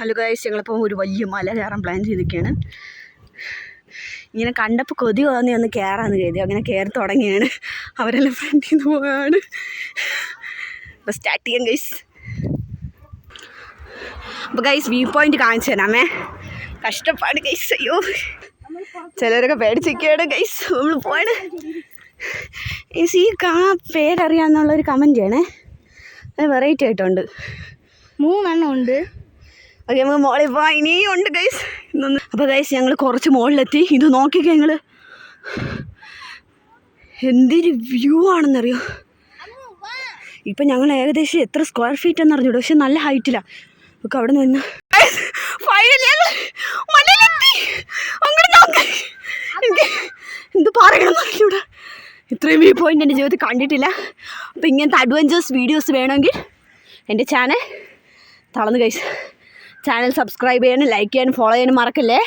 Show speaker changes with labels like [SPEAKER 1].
[SPEAKER 1] Hello guys, ഞങ്ങളിപ്പോൾ ഒരു വലിയ മല കയറാൻ പ്ലാൻ ചെയ്തിരിക്കുകയാണ്. ഇങ്ങനെ കണ്ടപ്പോൾ കൊതി തോന്നി ഒന്ന് കയറാമെന്ന് കരുതി. അങ്ങനെ കയറി തുടങ്ങിയാണ്. അവരെല്ലാം ഫ്രണ്ടിൽ നിന്ന് പോവുകയാണ്. അപ്പോൾ സ്റ്റാർട്ട് ചെയ്യാം ഗൈസ്. അപ്പോൾ ഗൈസ് വ്യൂ പോയിന്റ് കാണിച്ചു തരാമേ. കഷ്ടപ്പാട് ഗൈസ്. അയ്യോ, ചിലരൊക്കെ പേടിച്ചിരിക്കുകയാണ് ഗൈസ്. നമ്മൾ പോയാണ് ഗൈസ്. ഈ പേരറിയാമെന്നുള്ളൊരു കമൻറ്റ് ചെയ്യണേ. അത് വെറൈറ്റി ആയിട്ടുണ്ട്.
[SPEAKER 2] 3 എണ്ണം ഉണ്ട്.
[SPEAKER 1] ഓക്കെ, നമുക്ക് മോളിൽ പോവാം. ഇനിയും ഉണ്ട് ഗൈസ്. അപ്പോൾ ഗൈസ് ഞങ്ങൾ കുറച്ച് മുകളിലെത്തി. ഇത് നോക്കിക്കോ നിങ്ങൾ, എന്തൊരു വ്യൂ ആണെന്നറിയോ. ഇപ്പം ഞങ്ങൾ ഏകദേശം എത്ര സ്ക്വയർ ഫീറ്റ് എന്ന് അറിഞ്ഞൂടൂ, പക്ഷെ നല്ല ഹൈറ്റിലാണ്. നമുക്ക് അവിടെ നിന്ന് എന്ത് പറയണമെന്ന് അറിഞ്ഞൂടാ. ഇത്രയും വ്യൂ പോയിന്റ് എൻ്റെ ജീവിതത്തിൽ കണ്ടിട്ടില്ല. അപ്പോൾ ഇങ്ങനത്തെ അഡ്വഞ്ചേഴ്സ് വീഡിയോസ് വേണമെങ്കിൽ എൻ്റെ ചാനൽ തളർന്ന് ഗൈസ്. ചാനൽ സബ്സ്ക്രൈബ് ചെയ്യാനും ലൈക്ക് ചെയ്യാനും ഫോളോ ചെയ്യാനും മറക്കല്ലേ.